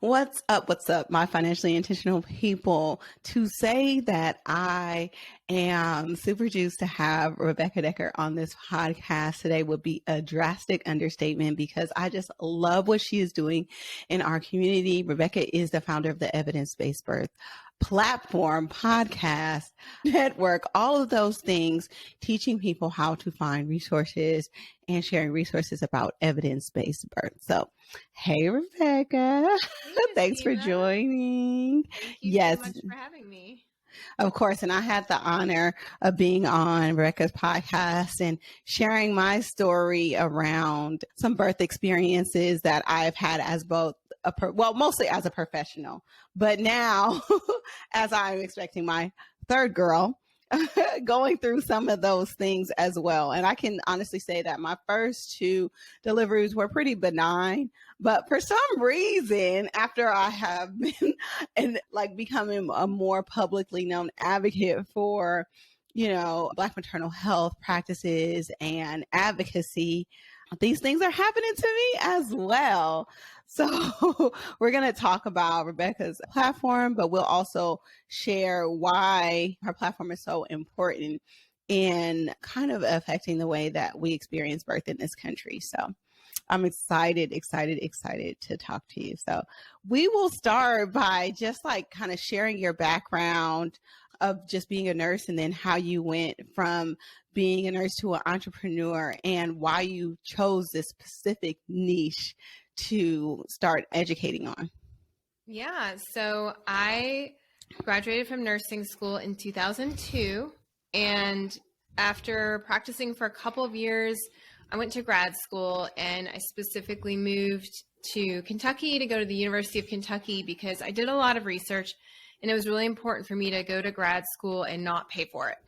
What's up? What's up, my financially intentional people? To say that I am super juiced to have Rebecca Decker on this podcast today would be a drastic understatement because I just love what she is doing in our community. Rebecca is the founder of the Evidence-Based Birth platform, podcast, network, all of those things, teaching people how to find resources and sharing resources about evidence-based birth. So, hey, Rebecca. Hey, Thanks for Christina. joining. Thank you Yes, so much for having me. of course. And I had the honor of being on Rebecca's podcast and sharing my story around some birth experiences that I've had as both mostly as a professional, but now as I'm expecting my third girl, going through some of those things as well. And I can honestly say that my first two deliveries were pretty benign, but for some reason, after I have been and like becoming a more publicly known advocate for, Black maternal health practices and advocacy, these things are happening to me as well. So we're going to talk about Rebecca's platform, but we'll also share why her platform is so important in kind of affecting the way that we experience birth in this country. So I'm excited to talk to you. So we will start by just like kind of sharing your background of just being a nurse and then how you went from being a nurse to an entrepreneur and why you chose this specific niche to start educating on. Yeah, so I graduated from nursing school in 2002, and after practicing for a couple of years, I went to grad school, and I specifically moved to Kentucky to go to the University of Kentucky because I did a lot of research, and it was really important for me to go to grad school and not pay for it.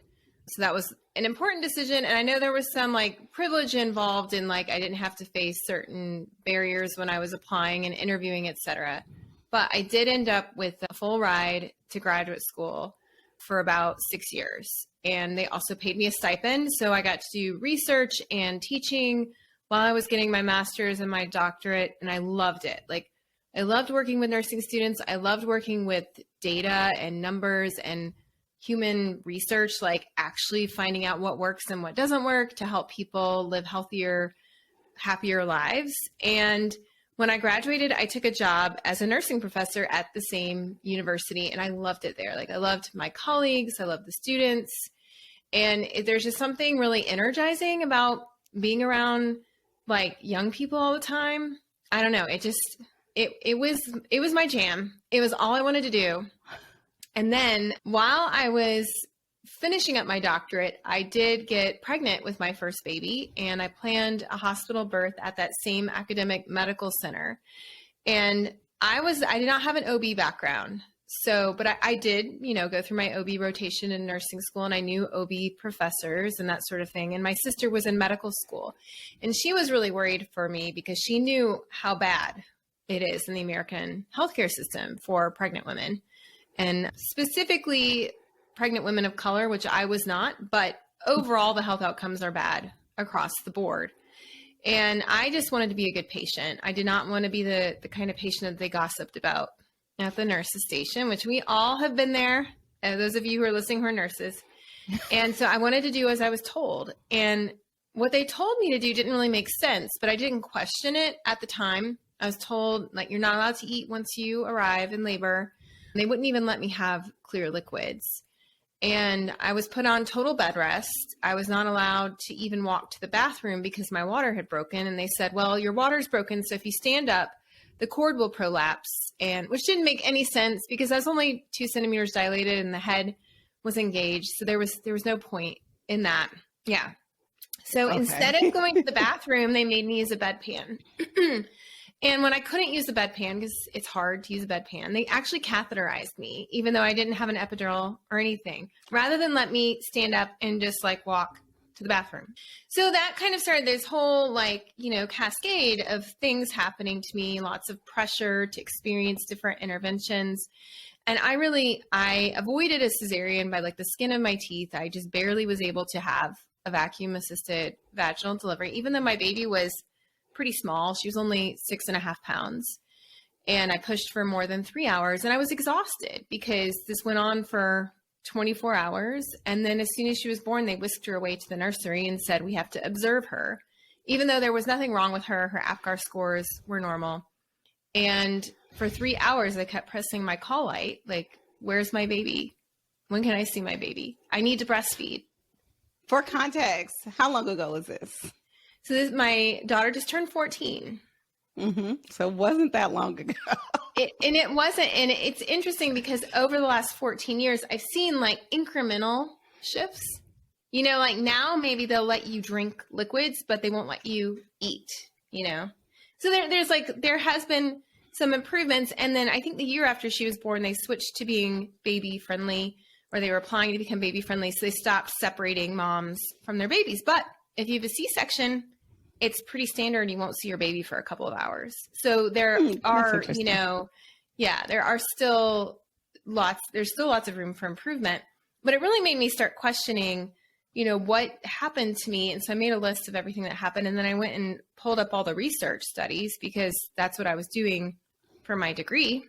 So that was an important decision. And I know there was some like privilege involved in like I didn't have to face certain barriers when I was applying and interviewing, et cetera. But I did end up with a full ride to graduate school for about 6 years. And they also paid me a stipend. So I got to do research and teaching while I was getting my master's and my doctorate. And I loved it. Like I loved working with nursing students. I loved working with data and numbers and human research, like actually finding out what works and what doesn't work to help people live healthier, happier lives. And when I graduated, I took a job as a nursing professor at the same university, and I loved it there. Like I loved my colleagues, I loved the students, and there's just something really energizing about being around like young people all the time. I don't know. It was my jam. It was all I wanted to do. And then while I was finishing up my doctorate, I did get pregnant with my first baby, and I planned a hospital birth at that same academic medical center. And I did not have an OB background. But I did, go through my OB rotation in nursing school, and I knew OB professors and that sort of thing. And my sister was in medical school, and she was really worried for me because she knew how bad it is in the American healthcare system for pregnant women. And specifically pregnant women of color, which I was not, but overall the health outcomes are bad across the board. And I just wanted to be a good patient. I did not want to be the kind of patient that they gossiped about at the nurse's station, which we all have been there, those of you who are listening who are nurses. And so I wanted to do as I was told. And what they told me to do didn't really make sense, but I didn't question it at the time. I was told, like, you're not allowed to eat once you arrive in labor. They wouldn't even let me have clear liquids. And I was put on total bed rest. I was not allowed to even walk to the bathroom because my water had broken. And they said, well, your water's broken, so if you stand up, the cord will prolapse. And which didn't make any sense because I was only 2 centimeters dilated and the head was engaged. So there was no point in that. Yeah. So Instead of going to the bathroom, they made me use a bedpan. And when I couldn't use the bedpan, because it's hard to use a bedpan, they actually catheterized me, even though I didn't have an epidural or anything, rather than let me stand up and just like walk to the bathroom. So that kind of started this whole cascade of things happening to me, lots of pressure to experience different interventions. And I avoided a cesarean by like the skin of my teeth. I just barely was able to have a vacuum assisted vaginal delivery, even though my baby was pretty small. She was only 6.5 pounds. and I pushed for more than 3 hours, and I was exhausted because this went on for 24 hours. And then as soon as she was born, they whisked her away to the nursery and said, we have to observe her, even though there was nothing wrong with her. Her APGAR scores were normal. And for 3 hours, I kept pressing my call light, like, where's my baby? When can I see my baby? I need to breastfeed. For context, how long ago was this? So my daughter just turned 14. So it wasn't that long ago. It wasn't. And it's interesting because over the last 14 years, I've seen like incremental shifts. You know, like now maybe they'll let you drink liquids, but they won't let you eat, you know? So there has been some improvements. And then I think the year after she was born, they switched to being baby friendly, or they were applying to become baby friendly. So they stopped separating moms from their babies. But if you have a C-section, it's pretty standard. You won't see your baby for a couple of hours. So there are, you know, there are still there's still lots of room for improvement, but it really made me start questioning, you know, what happened to me. And so I made a list of everything that happened. And then I went and pulled up all the research studies because that's what I was doing for my degree.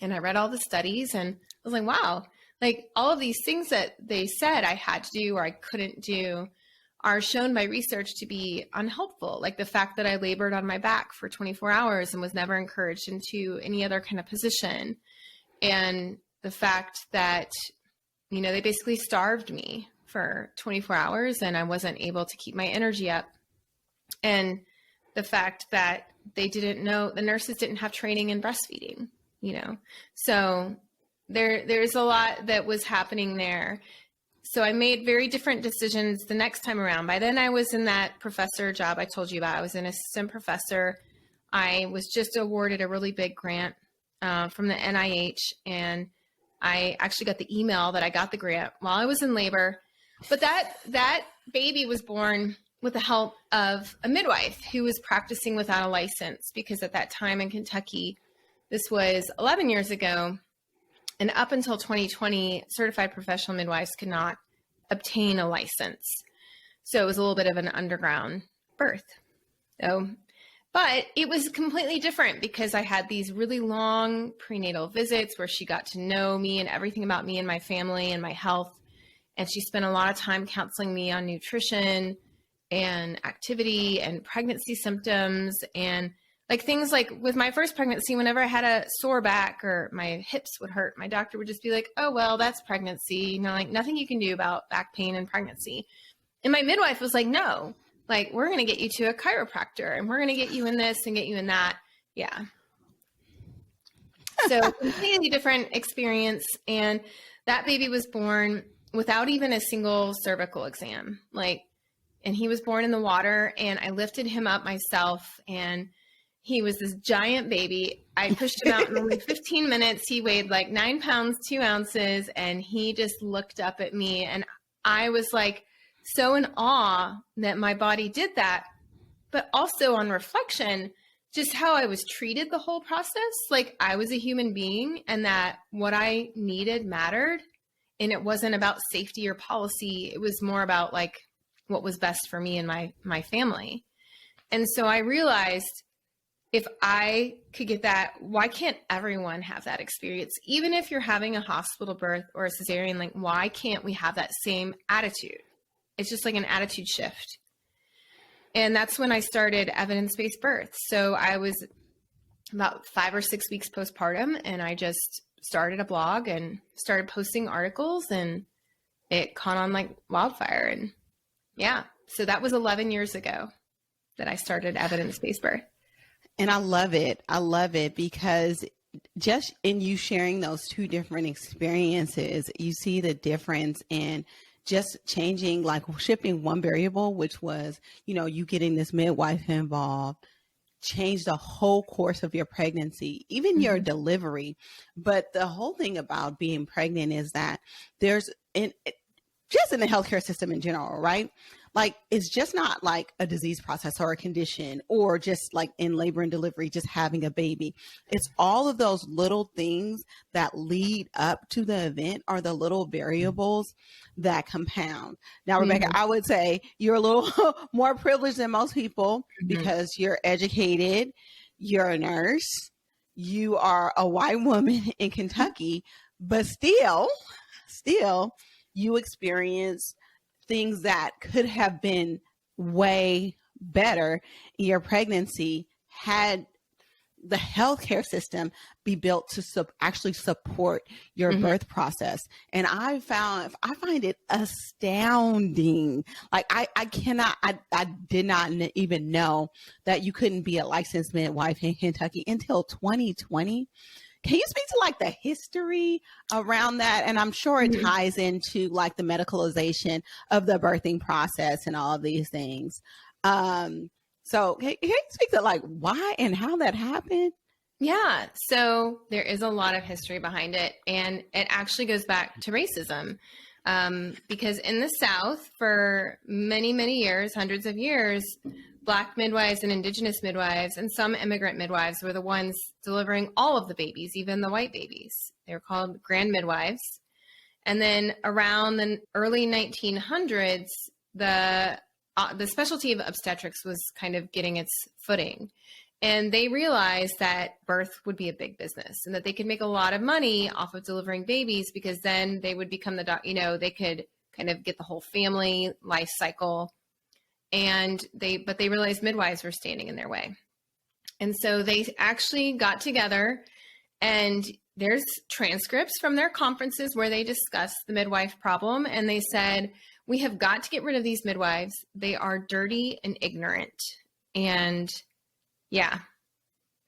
And I read all the studies and I was like, wow, like all of these things that they said I had to do or I couldn't do are shown by research to be unhelpful. Like the fact that I labored on my back for 24 hours and was never encouraged into any other kind of position. And the fact that, you know, they basically starved me for 24 hours and I wasn't able to keep my energy up. And the fact that they didn't know, the nurses didn't have training in breastfeeding, you know? So there's a lot that was happening there. So I made very different decisions the next time around. By then I was in that professor job I told you about. I was an assistant professor. I was just awarded a really big grant from the NIH. And I actually got the email that I got the grant while I was in labor. But that baby was born with the help of a midwife who was practicing without a license, because at that time in Kentucky, this was 11 years ago, and up until 2020, certified professional midwives could not obtain a license. So it was a little bit of an underground birth. But it was completely different because I had these really long prenatal visits where she got to know me and everything about me and my family and my health. And she spent a lot of time counseling me on nutrition and activity and pregnancy symptoms and like things like with my first pregnancy, whenever I had a sore back or my hips would hurt, my doctor would just be like, oh, well, that's pregnancy. You know, like nothing you can do about back pain and pregnancy. And my midwife was like, no, like we're going to get you to a chiropractor and we're going to get you in this and get you in that. Yeah. So completely different experience. And that baby was born without even a single cervical exam. And he was born in the water and I lifted him up myself and he was this giant baby. I pushed him out in only 15 minutes. He weighed like 9 pounds, 2 ounces, and he just looked up at me. And I was like so in awe that my body did that, but also on reflection, just how I was treated the whole process. Like I was a human being and that what I needed mattered. And it wasn't about safety or policy. It was more about like what was best for me and my family. And so I realized, if I could get that, why can't everyone have that experience? Even if you're having a hospital birth or a cesarean, like why can't we have that same attitude? It's just like an attitude shift. And that's when I started evidence-based birth. So I was about 5 or 6 weeks postpartum and I just started a blog and started posting articles and it caught on like wildfire. And yeah, so that was 11 years ago that I started evidence-based birth. And I love it. I love it because just in you sharing those two different experiences, you see the difference in just changing, like shifting one variable, which was, you know, you getting this midwife involved, changed the whole course of your pregnancy, even your delivery. But the whole thing about being pregnant is that just in the healthcare system in general, right? Like, it's just not like a disease process or a condition or just like in labor and delivery, just having a baby. It's all of those little things that lead up to the event are the little variables that compound. Now, Rebecca, I would say you're a little more privileged than most people because you're educated, you're a nurse, you are a white woman in Kentucky, but still you experience things that could have been way better in your pregnancy had the healthcare system be built to actually support your birth process. And I find it astounding. Like I did not even know that you couldn't be a licensed midwife in Kentucky until 2020. Can you speak to like the history around that? And I'm sure it ties into like the medicalization of the birthing process and all of these things. So can you speak to like why and how that happened? Yeah. So there is a lot of history behind it. And it actually goes back to racism. Because in the South, for many, many years, hundreds of years, Black midwives and Indigenous midwives and some immigrant midwives were the ones delivering all of the babies, even the white babies. They were called grand midwives. And then around the early 1900s, the specialty of obstetrics was kind of getting its footing. And they realized that birth would be a big business and that they could make a lot of money off of delivering babies, because then they would become they could kind of get the whole family life cycle. But they realized midwives were standing in their way. And so they actually got together, and there's transcripts from their conferences where they discussed the midwife problem. And they said, we have got to get rid of these midwives. They are dirty and ignorant and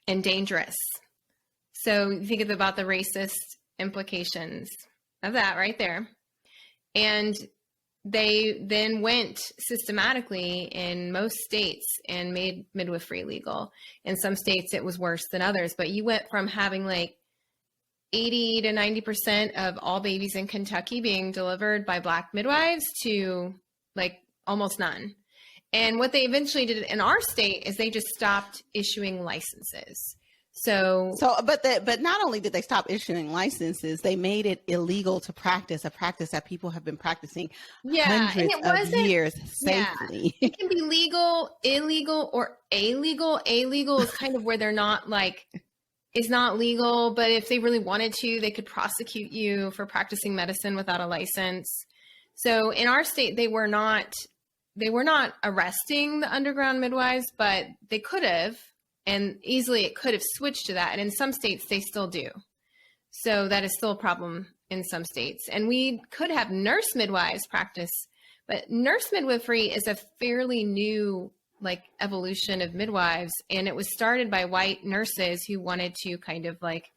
dangerous. So think about the racist implications of that right there. And they then went systematically in most states and made midwifery legal. In some states, it was worse than others, but you went from having like 80 to 90% of all babies in Kentucky being delivered by Black midwives to like almost none. And what they eventually did in our state is they just stopped issuing licenses. But not only did they stop issuing licenses, they made it illegal to practice a practice that people have been practicing hundreds of years safely. Yeah. It can be legal, illegal, or illegal. Illegal is kind of where they're not like, is not legal, but if they really wanted to, they could prosecute you for practicing medicine without a license. So in our state, they were not arresting the underground midwives, but they could have, and easily it could have switched to that. And in some states, they still do. So that is still a problem in some states. And we could have nurse midwives practice, but nurse midwifery is a fairly new like evolution of midwives. And it was started by white nurses who wanted to kind of like,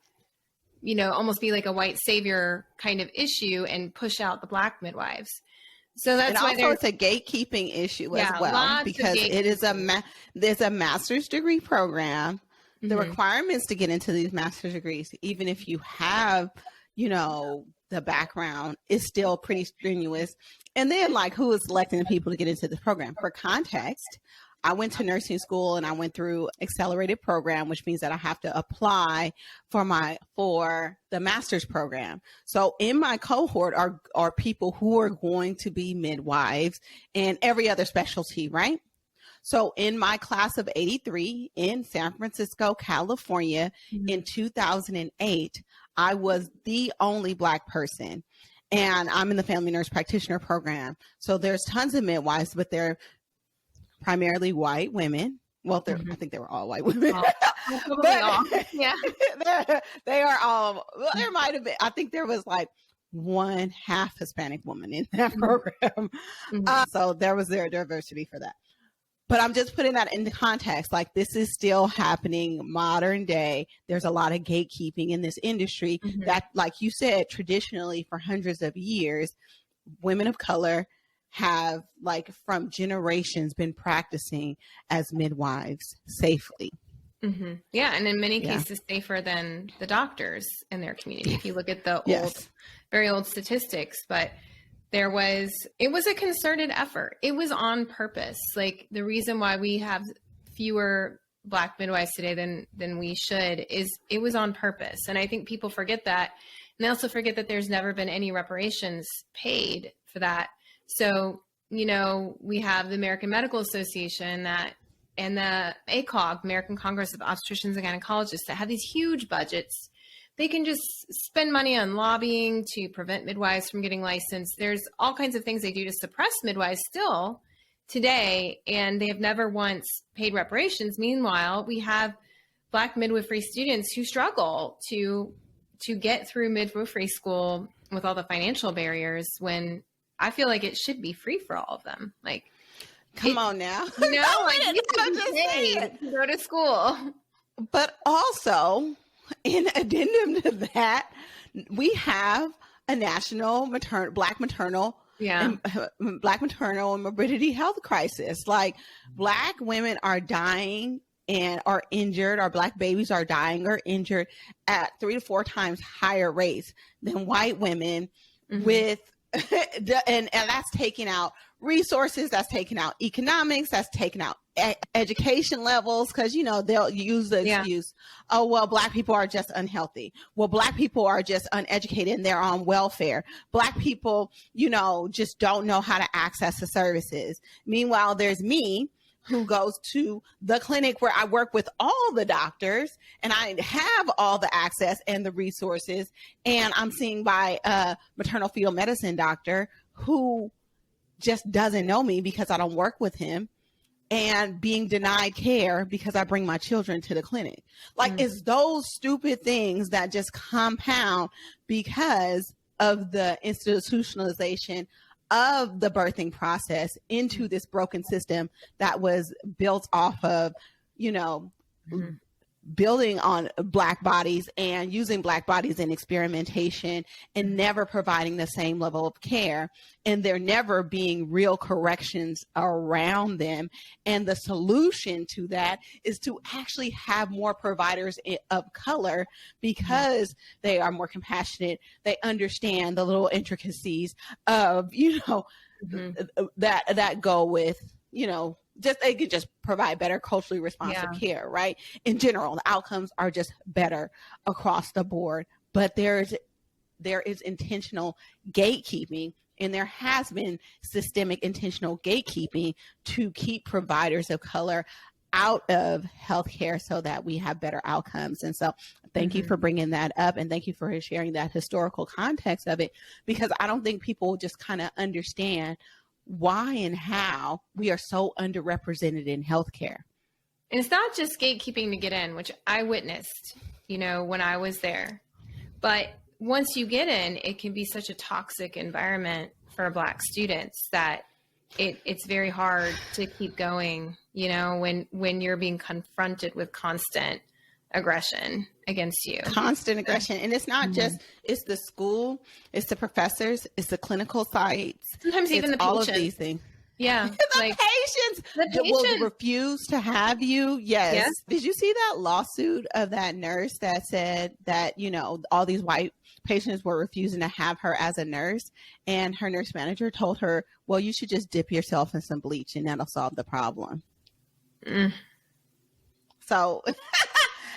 almost be like a white savior kind of issue and push out the Black midwives. So that's why it's a gatekeeping issue as well, because it is there's a master's degree program. The requirements to get into these master's degrees, even if you have, the background, is still pretty strenuous. And then like who is selecting the people to get into the program? For context, I went to nursing school and I went through accelerated program, which means that I have to apply for the master's program. So in my cohort are people who are going to be midwives and every other specialty, right? So in my class of 83 in San Francisco, California, in 2008, I was the only Black person. And I'm in the family nurse practitioner program. So there's tons of midwives, but they're primarily white women. Well, I think they were all white women. All. Yeah. They are all, well, there might have been, I think there was like one half Hispanic woman in that program. So there was their diversity for that. But I'm just putting that into context. Like this is still happening modern day. There's a lot of gatekeeping in this industry that, like you said, traditionally for hundreds of years, women of color have like from generations been practicing as midwives safely. Yeah. And in many cases safer than the doctors in their community. If you look at the very old statistics, but it was a concerted effort. It was on purpose. Like the reason why we have fewer Black midwives today than we should is it was on purpose. And I think people forget that. And they also forget that there's never been any reparations paid for that. So, we have the American Medical Association that and the ACOG, American Congress of Obstetricians and Gynecologists, that have these huge budgets. They can just spend money on lobbying to prevent midwives from getting licensed. There's all kinds of things they do to suppress midwives still today, and they have never once paid reparations. Meanwhile, we have Black midwifery students who struggle to get through midwifery school with all the financial barriers, when I feel like it should be free for all of them. Like, come on now. You know, like, you can just paid to go to school. But also, in addendum to that, we have a national Black maternal and morbidity health crisis. Like, Black women are dying and are injured, or Black babies are dying or injured at 3 to 4 times higher rates than white women with, and that's taking out resources, that's taking out economics, that's taking out education levels, because, you know, they'll use the excuse, oh, well, Black people are just unhealthy. Well, Black people are just uneducated and they're on welfare. Black people, you know, just don't know how to access the services. Meanwhile, there's me, who goes to the clinic where I work with all the doctors, and I have all the access and the resources, and I'm seen by a maternal fetal medicine doctor who just doesn't know me because I don't work with him, and being denied care because I bring my children to the clinic. Like, it's those stupid things that just compound because of the institutionalization of the birthing process into this broken system that was built off of, you know, building on Black bodies and using Black bodies in experimentation, and never providing the same level of care, and there never being real corrections around them. And the solution to that is to actually have more providers of color, because they are more compassionate. They understand the little intricacies of, you know, that go with, you know, just they could just provide better culturally responsive care, right? In general, the outcomes are just better across the board. But there is intentional gatekeeping, and there has been systemic intentional gatekeeping to keep providers of color out of healthcare so that we have better outcomes. And so thank you for bringing that up, and thank you for sharing that historical context of it, because I don't think people just kind of understand why and how we are so underrepresented in healthcare. And it's not just gatekeeping to get in, which I witnessed, you know, when I was there. But once you get in, it can be such a toxic environment for Black students that it's very hard to keep going, you know, when you're being confronted with constant aggression against you. Constant aggression. And it's not just, it's the school, it's the professors, it's the clinical sites. Sometimes even the all patients. Of these things. Yeah. The patients will refuse to have you. Yes. Did you see that lawsuit of that nurse that said that, you know, all these white patients were refusing to have her as a nurse, and her nurse manager told her, well, you should just dip yourself in some bleach and that'll solve the problem. So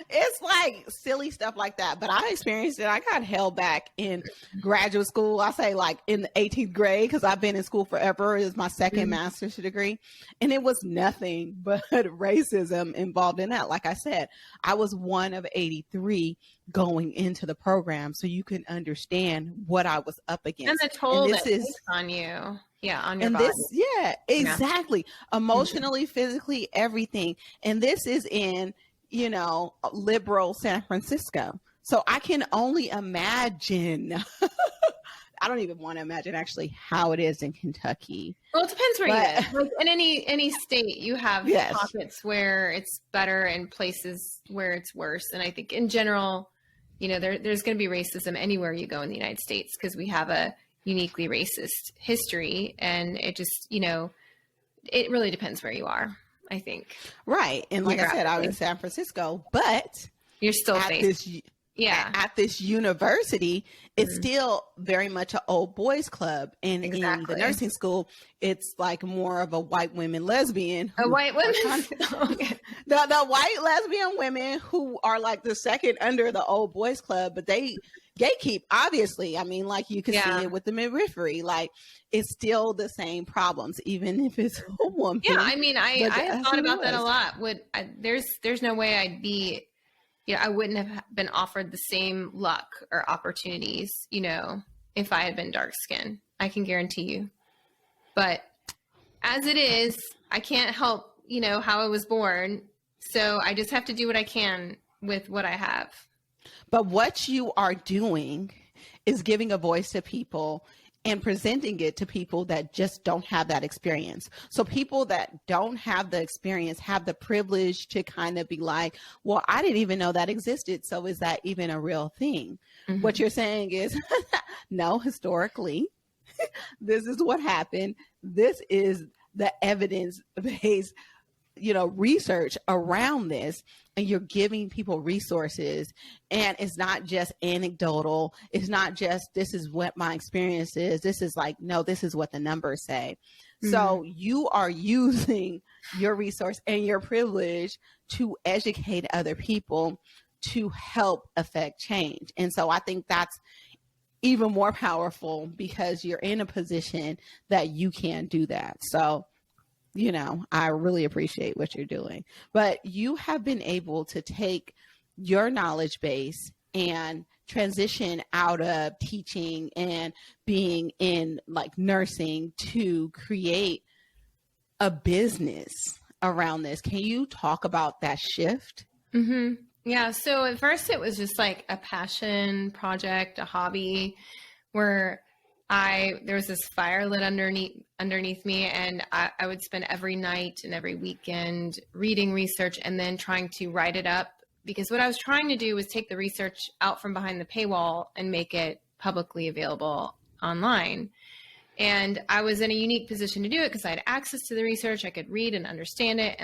it's like silly stuff like that. But I experienced it. I got held back in graduate school. I say like in the 18th grade, because I've been in school forever. It was my second master's degree. And it was nothing but racism involved in that. Like I said, I was one of 83 going into the program. So you can understand what I was up against. And the toll that is on you. Yeah, on your body. Exactly. Emotionally, physically, everything. And this is in, you know, liberal San Francisco. So I can only imagine. I don't even want to imagine actually how it is in Kentucky. Well, it depends where you live. Like in any state, you have pockets where it's better and places where it's worse. And I think in general, you know, there's going to be racism anywhere you go in the United States, because we have a uniquely racist history. And it just, you know, it really depends where you are, I think. Right. And like I said, I was in San Francisco, but you're still at this university, it's still very much an old boys club. And in the nursing school, it's like more of a white women lesbian. A white women? The white lesbian women who are like the second under the old boys club, but they gatekeep, obviously. I mean, like you can see it with the midwifery, like it's still the same problems, even if it's a woman. Yeah, I mean, I have thought about that a was. lot. There's no way I'd be, I wouldn't have been offered the same luck or opportunities, if I had been dark skinned. I can guarantee you. But as it is, I can't help, how I was born. So I just have to do what I can with what I have. But what you are doing is giving a voice to people and presenting it to people that just don't have that experience. So people that don't have the experience have the privilege to kind of be like, well, I didn't even know that existed. So is that even a real thing? Mm-hmm. What you're saying is, no, historically, this is what happened. This is the evidence-based, research around this, and you're giving people resources, and it's not just anecdotal. It's not just, this is what my experience is. This is like, no, this is what the numbers say. Mm-hmm. So you are using your resource and your privilege to educate other people to help affect change. And so I think that's even more powerful because you're in a position that you can do that. So I really appreciate what you're doing, but you have been able to take your knowledge base and transition out of teaching and being in like nursing to create a business around this. Can you talk about that shift? Mm-hmm. Yeah. So at first it was just like a passion project, a hobby where there was this fire lit underneath me, and I would spend every night and every weekend reading research and then trying to write it up, because what I was trying to do was take the research out from behind the paywall and make it publicly available online. And I was in a unique position to do it because I had access to the research. I could read and understand it.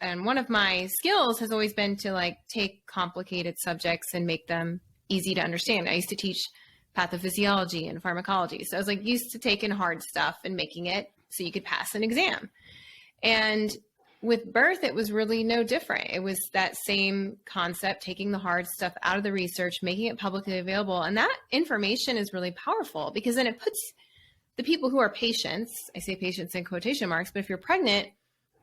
And one of my skills has always been to like take complicated subjects and make them easy to understand. I used to teach pathophysiology and pharmacology. So I was like used to taking hard stuff and making it so you could pass an exam. And with birth, it was really no different. It was that same concept, taking the hard stuff out of the research, making it publicly available. And that information is really powerful because then it puts the people who are patients, I say patients in quotation marks, but if you're pregnant,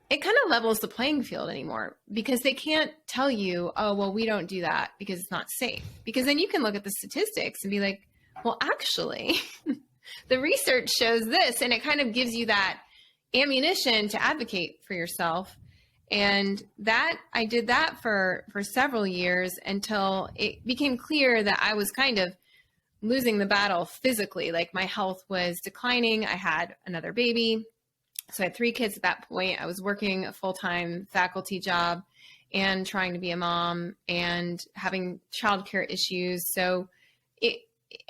it kind of levels the playing field anymore because they can't tell you, oh, well, we don't do that because it's not safe. Because then you can look at the statistics and be like, well, actually, the research shows this, and it kind of gives you that ammunition to advocate for yourself. And that I did that for several years until it became clear that I was kind of losing the battle physically. Like my health was declining. I had another baby. So I had 3 kids at that point. I was working a full-time faculty job and trying to be a mom and having childcare issues. So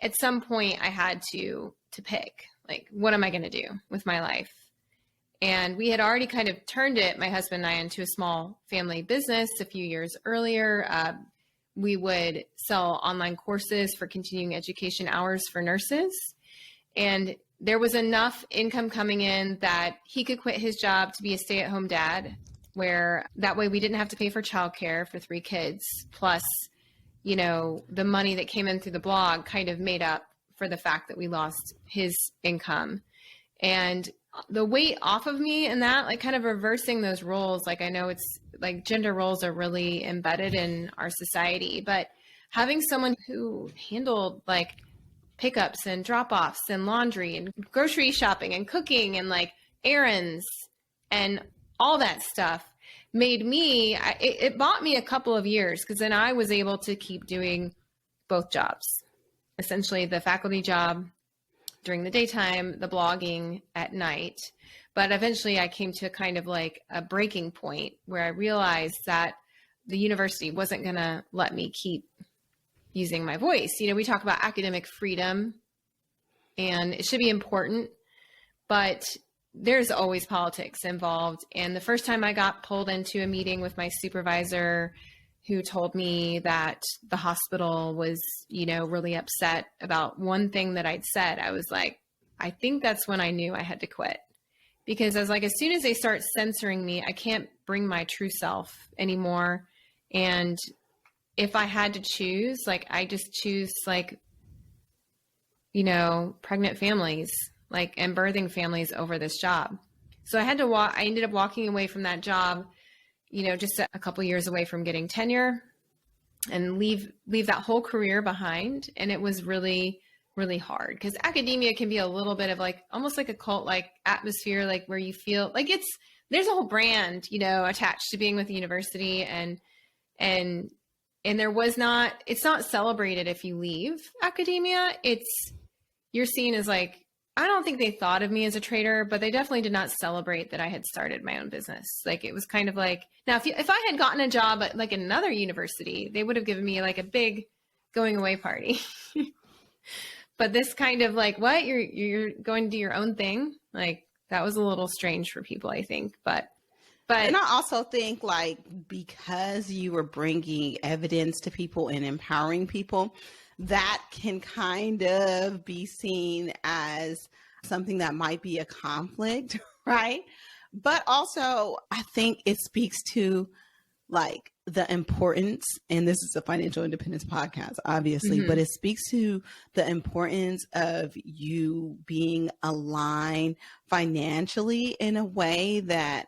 at some point I had to pick, like, what am I going to do with my life? And we had already kind of turned it, my husband and I, into a small family business a few years earlier. We would sell online courses for continuing education hours for nurses. And there was enough income coming in that he could quit his job to be a stay-at-home dad, where that way we didn't have to pay for childcare for 3 kids. Plus, the money that came in through the blog kind of made up for the fact that we lost his income. And the weight off of me and that, like, kind of reversing those roles. Like, I know it's like gender roles are really embedded in our society, but having someone who handled like pickups and drop-offs and laundry and grocery shopping and cooking and like errands and all that stuff made me, it bought me a couple of years, because then I was able to keep doing both jobs, essentially the faculty job during the daytime, the blogging at night. But eventually I came to kind of like a breaking point where I realized that the university wasn't going to let me keep using my voice. We talk about academic freedom and it should be important, but there's always politics involved. And the first time I got pulled into a meeting with my supervisor, who told me that the hospital was, really upset about one thing that I'd said, I was like, I think that's when I knew I had to quit. Because I was like, as soon as they start censoring me, I can't bring my true self anymore. And if I had to choose, like, I just choose like pregnant families, like, and birthing families over this job. So I ended up walking away from that job, just a couple years away from getting tenure, and leave that whole career behind. And it was really, really hard, because academia can be a little bit of like, almost like a cult like atmosphere, like where you feel like there's a whole brand, attached to being with the university, and it's not celebrated if you leave academia. You're seen as like, I don't think they thought of me as a traitor, but they definitely did not celebrate that I had started my own business. Like, it was kind of like, now if I had gotten a job at like another university, they would have given me like a big going away party. But this kind of like, what, you're going to do your own thing? Like, that was a little strange for people, I think. But and I also think, like, because you were bringing evidence to people and empowering people, that can kind of be seen as something that might be a conflict, right? But also, I think it speaks to, like, the importance, and this is a financial independence podcast, obviously, but it speaks to the importance of you being aligned financially in a way that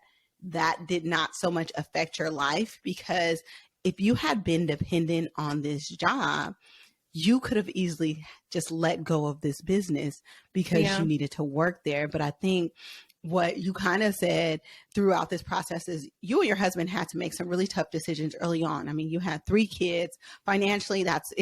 did not so much affect your life. Because if you had been dependent on this job, you could have easily just let go of this business because you needed to work there. But I think what you kind of said throughout this process is you and your husband had to make some really tough decisions early on. I mean, you had 3 kids. Financially, that's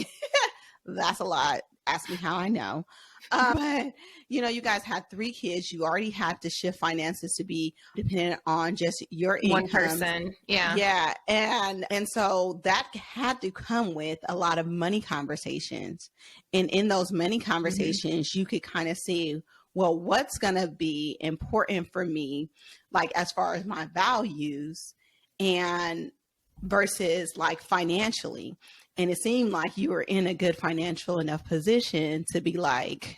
a lot. Ask me how I know. But, you guys had 3 kids. You already had to shift finances to be dependent on just your income. One person. Yeah. Yeah. And so that had to come with a lot of money conversations. And in those money conversations, you could kind of see, well, what's going to be important for me, like, as far as my values, and versus like financially. And it seemed like you were in a good financial enough position to be like,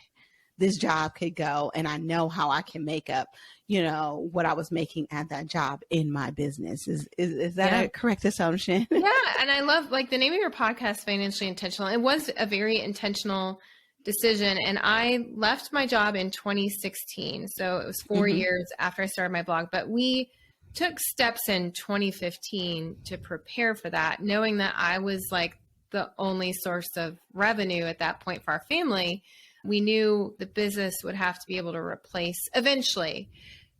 this job could go, and I know how I can make up, what I was making at that job in my business. Is that a correct assumption? Yeah. And I love, like, the name of your podcast, Financially Intentional. It was a very intentional decision. And I left my job in 2016. So it was 4 years after I started my blog, but we took steps in 2015 to prepare for that, knowing that I was like the only source of revenue at that point for our family. We knew the business would have to be able to eventually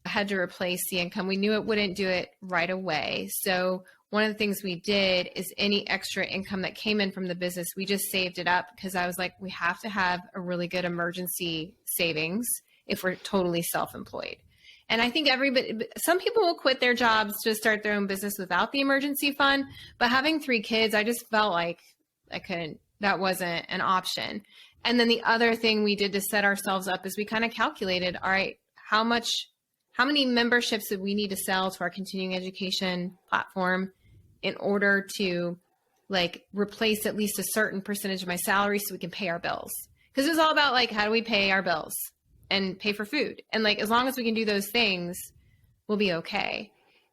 had to replace the income. We knew it wouldn't do it right away. So one of the things we did is any extra income that came in from the business, we just saved it up, because I was like, we have to have a really good emergency savings if we're totally self-employed. And I think some people will quit their jobs to start their own business without the emergency fund, but having 3 kids, I just felt like that wasn't an option. And then the other thing we did to set ourselves up is we kind of calculated, all right, how many memberships did we need to sell to our continuing education platform in order to, like, replace at least a certain percentage of my salary so we can pay our bills? Because it was all about, like, how do we pay our bills and pay for food? And, like, as long as we can do those things, we'll be okay.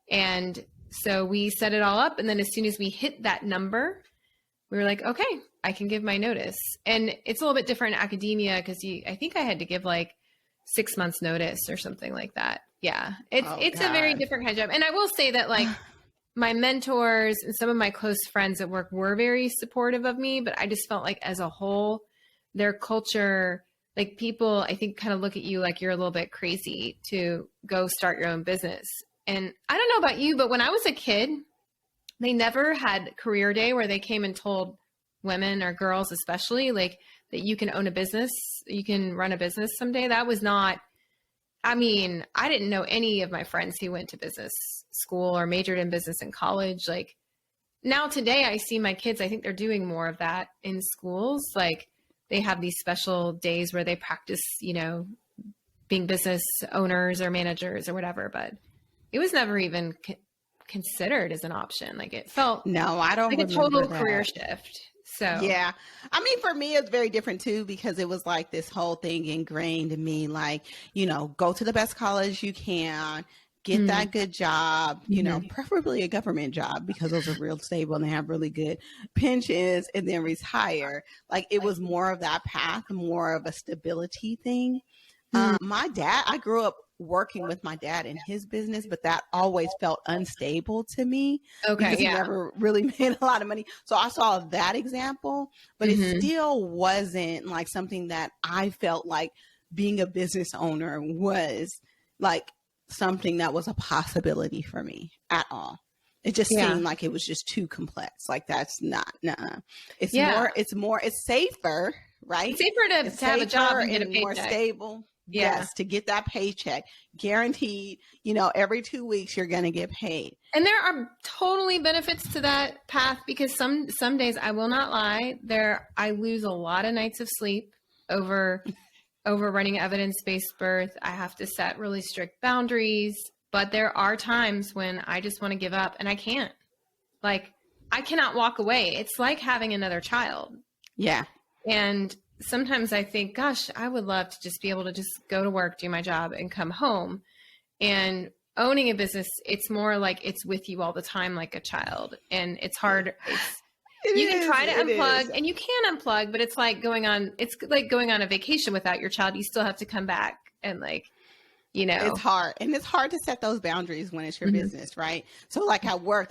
And so we set it all up. And then as soon as we hit that number, we were like, okay, I can give my notice. And it's a little bit different in academia, because I think I had to give like 6 months notice or something like that. Yeah. It's a very different kind of job. And I will say that, like, my mentors and some of my close friends at work were very supportive of me, but I just felt like as a whole, their culture, like, people, I think, kind of look at you like you're a little bit crazy to go start your own business. And I don't know about you, but when I was a kid, they never had career day where they came and told women, or girls especially, like, that you can own a business, you can run a business someday. That was not, I mean, I didn't know any of my friends who went to business school or majored in business in college. Like, now today I see my kids, I think they're doing more of that in schools. Like, they have these special days where they practice, being business owners or managers or whatever, but it was never even considered as an option. Like, it felt I don't like a total career shift. So yeah, I mean, for me, it's very different too, because it was like this whole thing ingrained in me, like, go to the best college you can, get that good job, you know, Mhm. preferably a government job because those are real stable and they have really good pensions, and then retire. Like it was more of that path, more of a stability thing. Mm. My dad, I grew up working with my dad in his business, but that always felt unstable to me Okay. because he Yeah. never really made a lot of money. So I saw that example, but it Hmm. still wasn't like something that I felt like being a business owner was like something that was a possibility for me at all. It just Yeah. seemed like it was just too complex. Like that's not, nah. Yeah. It's safer, It's right? safer It's to have a job safer and get a and more paycheck. stable. Yeah. Yes, to get that paycheck guaranteed, you know, every 2 weeks you're going to get paid. And there are totally benefits to that path because some days, I will not lie, I lose a lot of nights of sleep over running evidence-based birth. I have to set really strict boundaries, but there are times when I just want to give up and I can't. Like I cannot walk away. It's like having another child. Yeah. And sometimes I think, gosh, I would love to just be able to just go to work, do my job and come home. And owning a business, it's more like it's with you all the time, like a child. And it's hard. You can try to It unplug is. and you can unplug, but it's like going on a vacation without your child. You still have to come back and It's hard. And it's hard to set those boundaries when it's your Mhm. business, right? So like at work,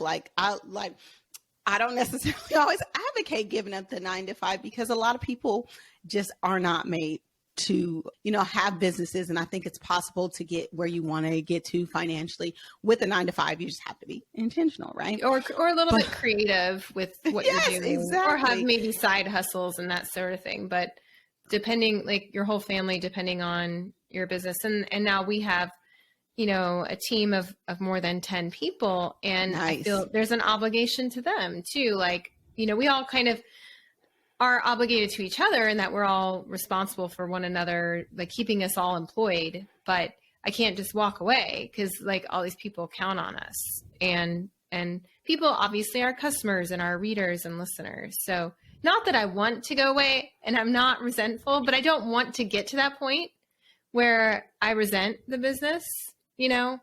I don't necessarily always advocate giving up the 9 to 5 because a lot of people just are not made to, you know, have businesses. And I think it's possible to get where you want to get to financially with a 9 to 5. You just have to be intentional, right? Or a little But bit creative with what yes, you're doing, or have exactly. maybe side hustles and that sort of thing. But depending, like your whole family, depending on your business, and now we have, a team of more than 10 people, and I Nice. feel there's an obligation to them too. Like, we all kind of are obligated to each other and that we're all responsible for one another, like keeping us all employed. But I can't just walk away because like all these people count on us, and people obviously are customers and our readers and listeners. So not that I want to go away and I'm not resentful, but I don't want to get to that point where I resent the business, So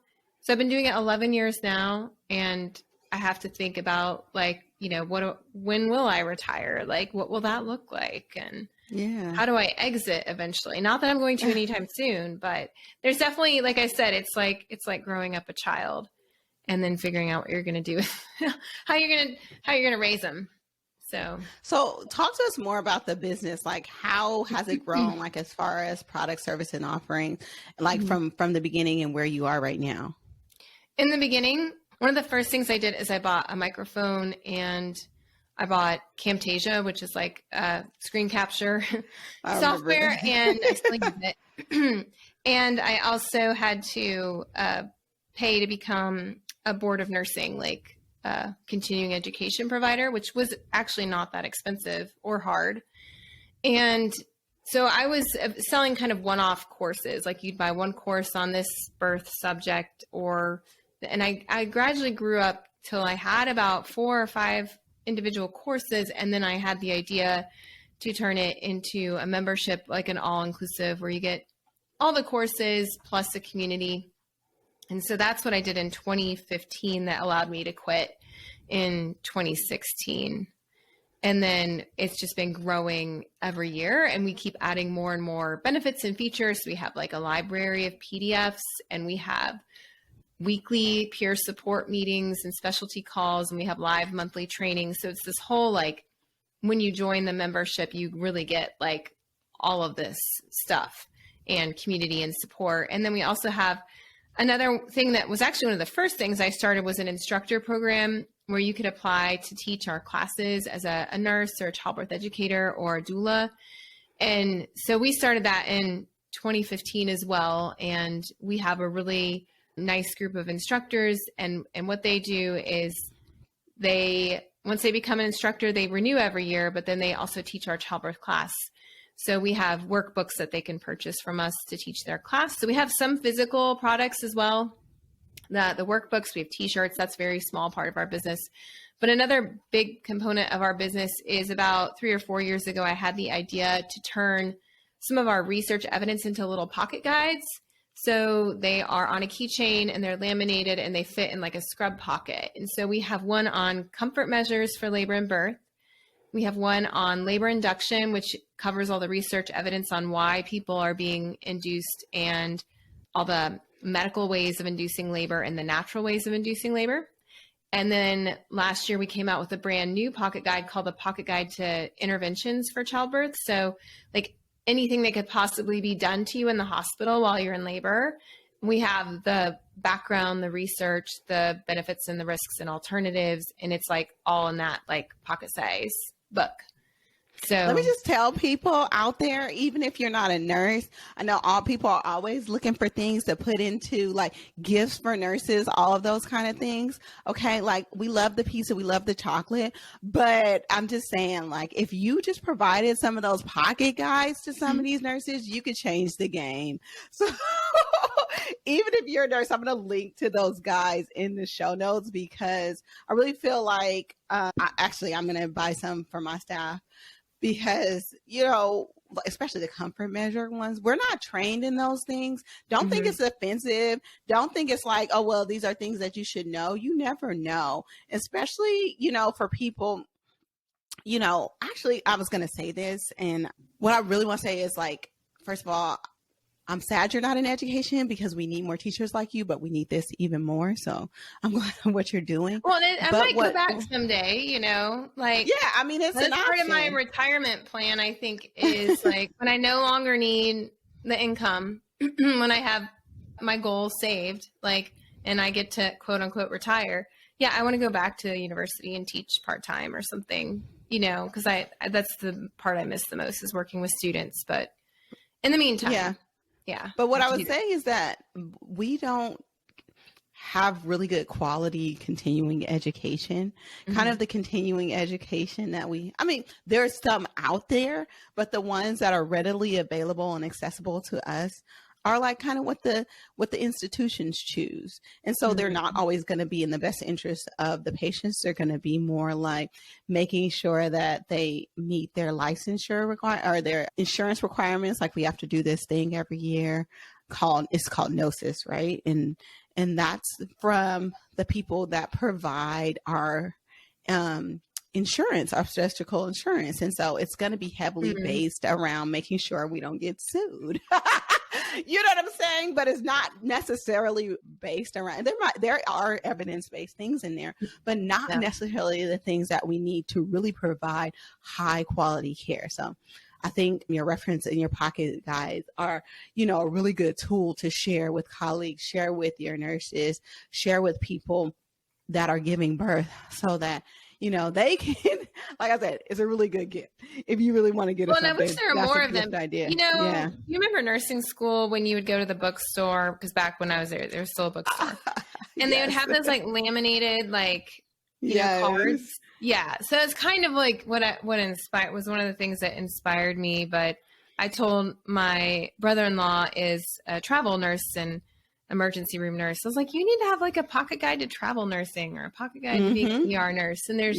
I've been doing it 11 years now, and I have to think about like, when will I retire? Like, what will that look like? And Yeah. how do I exit eventually? Not that I'm going to anytime soon, but there's definitely, like I said, it's like growing up a child and then figuring out what you're going to do, how you're going to raise them. So talk to us more about the business. Like how has it grown, like as far as product, service, and offering, like from the beginning and where you are right now? In the beginning, one of the first things I did is I bought a microphone and I bought Camtasia, which is like a screen capture software, and I still use it. And I also had to pay to become a board of nursing, like continuing education provider, which was actually not that expensive or hard. And so I was selling kind of one-off courses, like you'd buy one course on this birth subject, and I gradually grew up till I had about 4 or 5 individual courses. And then I had the idea to turn it into a membership, like an all-inclusive where you get all the courses plus a community. And so that's what I did in 2015 that allowed me to quit in 2016. And then it's just been growing every year, and we keep adding more and more benefits and features. So we have like a library of PDFs, and we have weekly peer support meetings and specialty calls, and we have live monthly training. So it's this whole, like, when you join the membership, you really get like all of this stuff and community and support. And then we also have another thing that was actually one of the first things I started was an instructor program where you could apply to teach our classes as a nurse or a childbirth educator or a doula. And so we started that in 2015 as well. And we have a really nice group of instructors. And what they do is once they become an instructor, they renew every year, but then they also teach our childbirth class. So we have workbooks that they can purchase from us to teach their class. So we have some physical products as well. The workbooks, we have t-shirts. That's a very small part of our business. But another big component of our business is about 3 or 4 years ago, I had the idea to turn some of our research evidence into little pocket guides. So they are on a keychain and they're laminated and they fit in like a scrub pocket. And so we have one on comfort measures for labor and birth. We have one on labor induction, which covers all the research evidence on why people are being induced and all the medical ways of inducing labor and the natural ways of inducing labor. And then last year we came out with a brand new pocket guide called the Pocket Guide to Interventions for Childbirth. So like anything that could possibly be done to you in the hospital while you're in labor. We have the background, the research, the benefits and the risks and alternatives. And it's like all in that like pocket size book. So let me just tell people out there, even if you're not a nurse, I know all people are always looking for things to put into like gifts for nurses, all of those kind of things. Okay. Like we love the pizza, we love the chocolate, but I'm just saying like, if you just provided some of those pocket guides to some of these nurses, you could change the game. So even if you're a nurse, I'm going to link to those guys in the show notes because I really feel like I'm going to buy some for my staff. Because, you know, especially the comfort measure ones, we're not trained in those things. Don't think it's offensive. Don't think it's like, oh, well, these are things that you should know. You never know, especially, you know, for people, you know, actually, I was going to say this. And what I really want to say is like, first of all, I'm sad you're not in education because we need more teachers like you, but we need this even more. So I'm glad what you're doing. Well, I might go back someday, you know, like, yeah, I mean, it's that's an part option. of my retirement plan. I think is like when I no longer need the income, when I have my goal saved, like, and I get to quote unquote retire. Yeah. I want to go back to university and teach part-time or something, you know, cause that's the part I miss the most is working with students, but in the meantime, yeah. But what I would say is that we don't have really good quality continuing education, kind of the continuing education that there's some out there, but the ones that are readily available and accessible to us are like kind of what the institutions choose. And so they're not always going to be in the best interest of the patients. They're going to be more like making sure that they meet their licensure or their insurance requirements. Like we have to do this thing every year it's called Gnosis, right? And that's from the people that provide our insurance, obstetrical insurance. And so it's going to be heavily based around making sure we don't get sued. You know what I'm saying? But it's not necessarily based around, there are evidence-based things in there, but not necessarily the things that we need to really provide high quality care. So I think your reference and your pocket guides are, you know, a really good tool to share with colleagues, share with your nurses, share with people that are giving birth so that, you know, they can, like I said, it's a really good gift. If you really want to get and I wish there were more of them. Idea. You know, you remember nursing school when you would go to the bookstore, because back when I was there was still a bookstore. And they would have those like laminated, like, you know, cards. Yeah. So it's kind of like what inspired was one of the things that inspired me. But I told my brother-in-law is a travel nurse and emergency room nurse. I was like, you need to have like a pocket guide to travel nursing or a pocket guide to being an ER nurse. And there's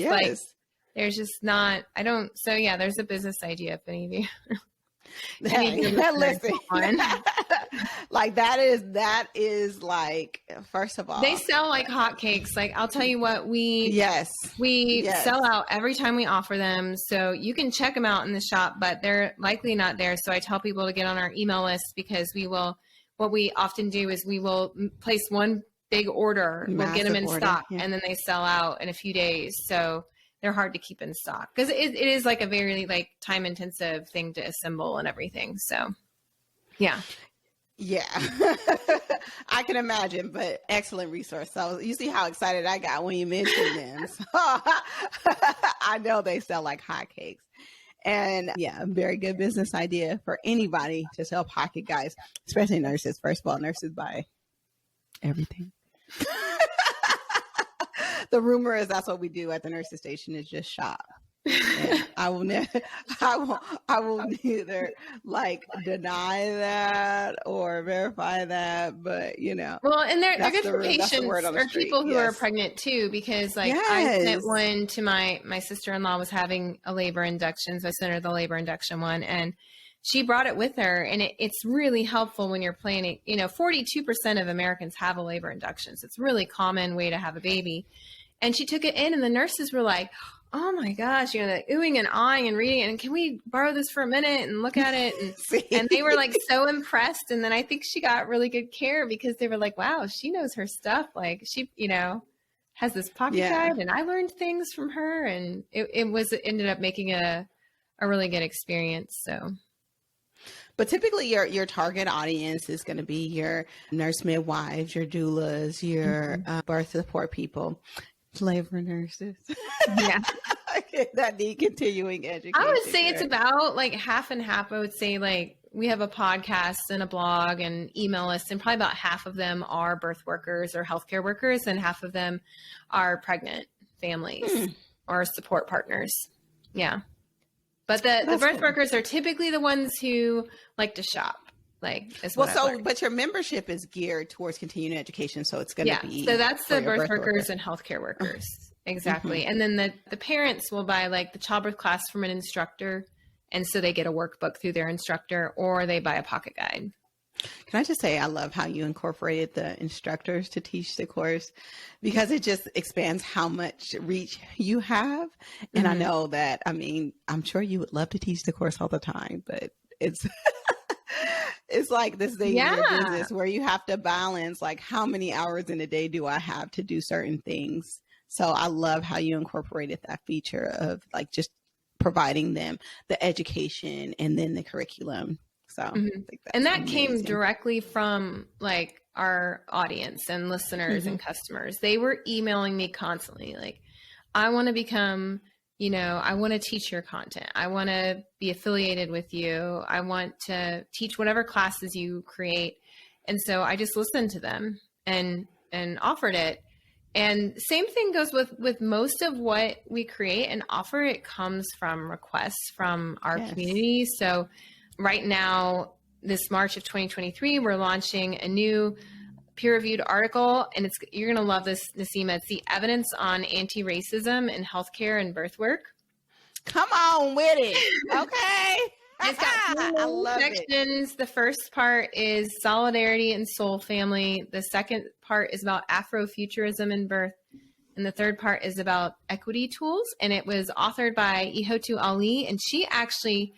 there's just not, there's a business idea if any of you. Listen, like that is like, first of all, they sell like hotcakes. Like I'll tell you what, we sell out every time we offer them. So you can check them out in the shop, but they're likely not there. So I tell people to get on our email list because what we often do is we will place one big order, we'll get them in stock and then they sell out in a few days. So they're hard to keep in stock because it is like a very like time intensive thing to assemble and everything. So yeah. I can imagine, but excellent resource. So you see how excited I got when you mentioned them. So I know they sell like hotcakes. And a very good business idea for anybody to sell pocket guides, especially nurses. First of all, nurses buy everything. The rumor is that's what we do at the nurses station is just shop. And I will neither like deny that or verify that, but you know. Well, and they're good for patients or people who are pregnant too, because like I sent one to my sister-in-law was having a labor induction, so I sent her the labor induction one, and she brought it with her, and it's really helpful when you're planning. 42% of Americans have a labor induction. So it's a really common way to have a baby. And she took it in, and the nurses were like, oh my gosh, the oohing and ahhing and reading it. And can we borrow this for a minute and look at it? And they were like so impressed. And then I think she got really good care because they were like, wow, she knows her stuff. Like she, has this pocket guide, and I learned things from her, and it ended up making a really good experience. So. But typically your target audience is going to be your nurse midwives, your doulas, your birth support people, labor nurses. Yeah. That need continuing education. I would say it's about like half and half. I would say like we have a podcast and a blog and email list, and probably about half of them are birth workers or healthcare workers, and half of them are pregnant families or support partners. Yeah. But the birth workers are typically the ones who like to shop. But your membership is geared towards continuing education, so it's going to be. So that's the birth workers and healthcare workers. Exactly. And then the parents will buy like the childbirth class from an instructor, and so they get a workbook through their instructor, or they buy a pocket guide. Can I just say, I love how you incorporated the instructors to teach the course, because it just expands how much reach you have. And I know that, I'm sure you would love to teach the course all the time, but it's, it's like this thing in your business where you have to balance, like, how many hours in a day do I have to do certain things? So I love how you incorporated that feature of like just providing them the education and then the curriculum. So I think that's that amazing. Came directly from like our audience and listeners and customers. They were emailing me constantly, like, I want to become, I want to teach your content. I want to be affiliated with you. I want to teach whatever classes you create. And so I just listened to them and offered it. And same thing goes with most of what we create and offer. It comes from requests from our community. So right now, this March of 2023, we're launching a new peer-reviewed article, and you're going to love this, Nasima. It's the evidence on anti-racism in healthcare and birth work. Come on with it. Okay. It's got three sections. The first part is solidarity and soul family. The second part is about Afrofuturism in birth. And the third part is about equity tools. And it was authored by Ihotu Ali, and she actually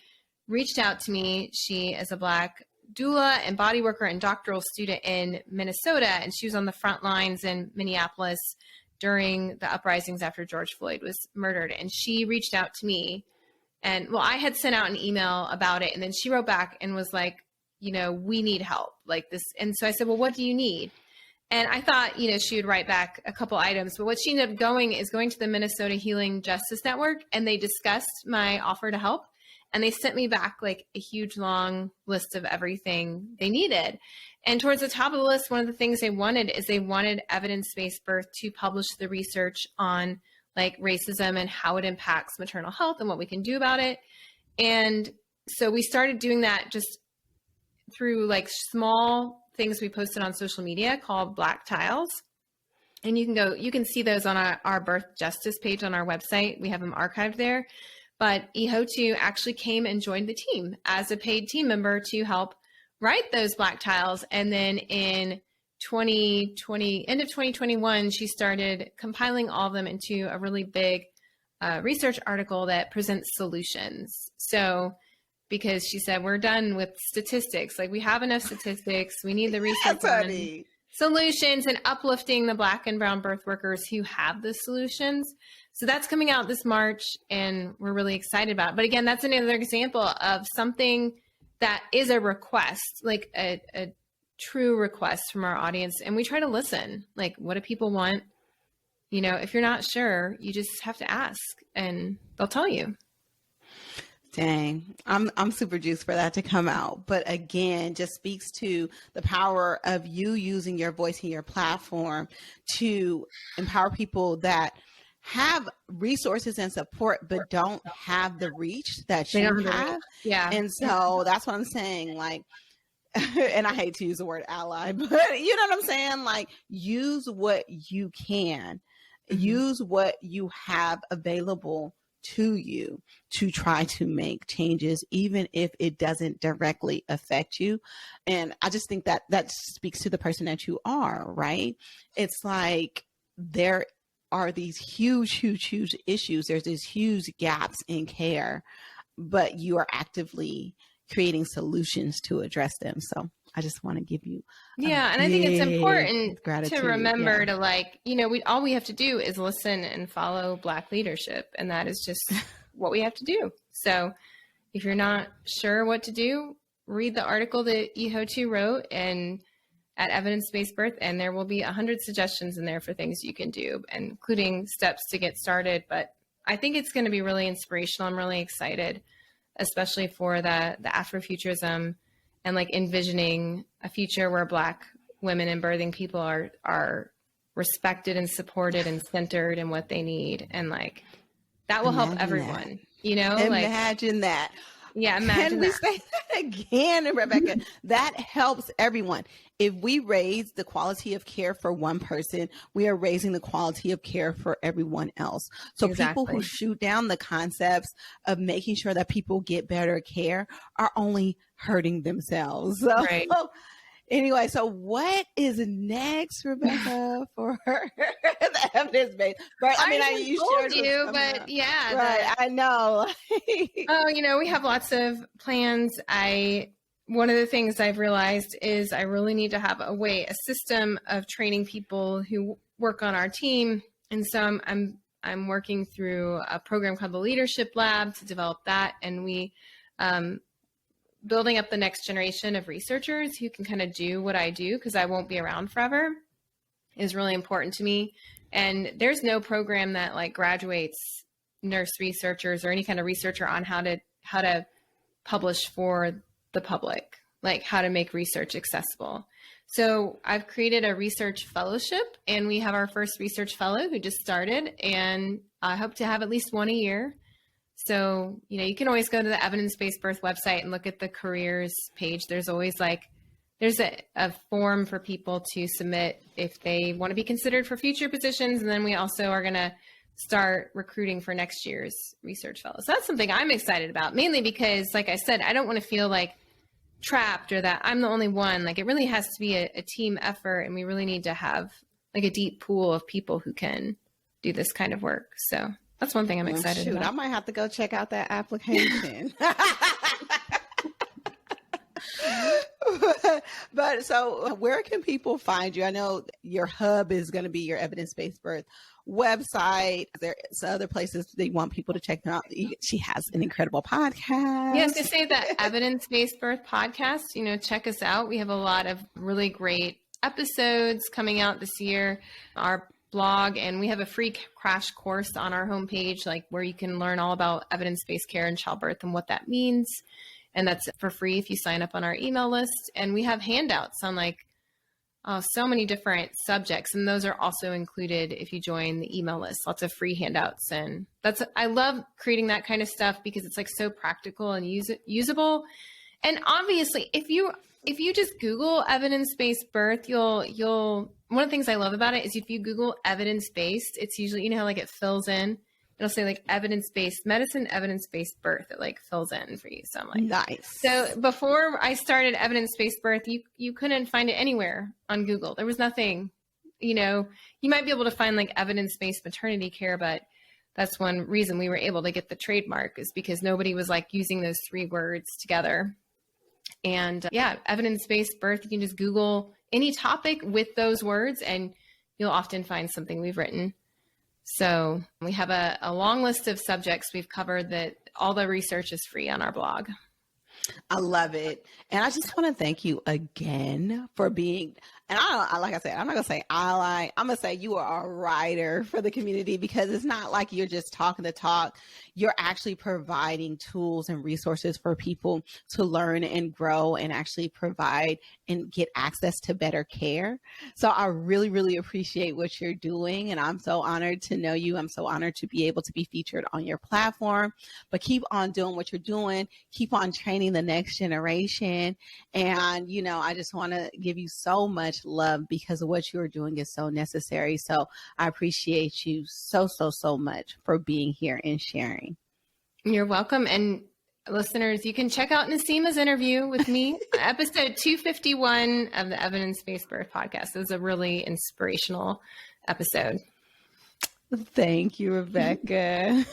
reached out to me. She is a Black doula and body worker and doctoral student in Minnesota, and she was on the front lines in Minneapolis during the uprisings after George Floyd was murdered. And she reached out to me, and I had sent out an email about it, and then she wrote back and was like, we need help like this. And so I said, well, what do you need? And I thought, she would write back a couple items, but what she ended up going to the Minnesota Healing Justice Network, and they discussed my offer to help. And they sent me back like a huge long list of everything they needed. And towards the top of the list, one of the things they wanted evidence-based birth to publish the research on like racism and how it impacts maternal health and what we can do about it. And so we started doing that just through like small things we posted on social media called Black Tiles. And you can see those on our birth justice page on our website. We have them archived there. But Ihotu actually came and joined the team as a paid team member to help write those Black Tiles. And then in end of 2021, she started compiling all of them into a really big research article that presents solutions. So because she said, we're done with statistics. Like, we have enough statistics. We need the research on solutions and uplifting the Black and brown birth workers who have the solutions. So that's coming out this March, and we're really excited about it. But again, that's another example of something that is a request, like a true request from our audience. And we try to listen. Like, what do people want? If you're not sure, you just have to ask, and they'll tell you. Dang, I'm super juiced for that to come out. But again, just speaks to the power of you using your voice and your platform to empower people that have resources and support, but don't have the reach that you have. Yeah. And so that's what I'm saying. Like, and I hate to use the word ally, but you know what I'm saying? Like, use what you can, use what you have available to you to try to make changes, even if it doesn't directly affect you. And I just think that that speaks to the person that you are, right? It's like there are these huge issues. There's these huge gaps in care, but you are actively creating solutions to address them. So I just want to give you and I think it's important gratitude. to remember to, like, all we have to do is listen and follow Black leadership, and that is just what we have to do. So if you're not sure what to do, read the article that Ihotu wrote and at Evidence-Based Birth, and there will be 100 suggestions in there for things you can do, including steps to get started. But I think it's going to be really inspirational. I'm really excited, especially for the Afrofuturism and like envisioning a future where Black women and birthing people are respected and supported and centered in what they need. And like, that will help everyone, Imagine that. Yeah, imagine Can we say that again, Rebecca? That helps everyone. If we raise the quality of care for one person, we are raising the quality of care for everyone else. So people who shoot down the concepts of making sure that people get better care are only hurting themselves. So, right. Anyway, so what is next, Rebecca, for the evidence-based? Right? I mean, you told you, but yeah. Right, I know. We have lots of plans. One of the things I've realized is I really need to have a system of training people who work on our team. And so I'm working through a program called the Leadership Lab to develop that. And we, building up the next generation of researchers who can kind of do what I do, because I won't be around forever, is really important to me. And there's no program that like graduates nurse researchers or any kind of researcher on how to publish for the public, like how to make research accessible. So I've created a research fellowship, and we have our first research fellow who just started, and I hope to have at least one a year. So, you can always go to the Evidence-Based Birth website and look at the careers page. There's always there's a form for people to submit if they want to be considered for future positions. And then we also are going to start recruiting for next year's research fellows. So that's something I'm excited about, mainly because, like I said, I don't want to feel like trapped or that I'm the only one. Like, it really has to be a team effort, and we really need to have like a deep pool of people who can do this kind of work. So that's one thing I'm excited about. I might have to go check out that application. But so where can people find you? I know your hub is going to be your Evidence-Based Birth website. There's other places they want people to check them out. She has an incredible podcast. Yes, to say that Evidence-Based Birth podcast, check us out. We have a lot of really great episodes coming out this year. Our blog, and we have a free crash course on our homepage, like where you can learn all about evidence-based care in childbirth and what that means. And that's for free if you sign up on our email list. And we have handouts on so many different subjects, and those are also included if you join the email list. Lots of free handouts, and I love creating that kind of stuff because it's like so practical and usable. And obviously, if you just Google evidence-based birth, you'll one of the things I love about it is if you Google evidence-based, it's usually, how like it fills in. It'll say like evidence-based medicine, evidence-based birth. It like fills in for you. So I'm like, nice. So before I started evidence-based birth, you couldn't find it anywhere on Google. There was nothing, you might be able to find like evidence-based maternity care, but that's one reason we were able to get the trademark, is because nobody was like using those three words together. And evidence-based birth, you can just Google any topic with those words and you'll often find something we've written. So we have a long list of subjects we've covered that all the research is free on our blog. I love it. And I just want to thank you again for being, and like I said, I'm not going to say ally. I'm going to say you are a writer for the community, because it's not like you're just talking the talk. You're actually providing tools and resources for people to learn and grow and actually provide and get access to better care. So I really, really appreciate what you're doing. And I'm so honored to know you. I'm so honored to be able to be featured on your platform. But keep on doing what you're doing. Keep on training the next generation. And, I just want to give you so much much love because of what you are doing is so necessary. So I appreciate you so much for being here and sharing. You're welcome. And listeners, you can check out Nasima's interview with me, episode 251 of the Evidence-Based Birth Podcast. It was a really inspirational episode. Thank you, Rebecca.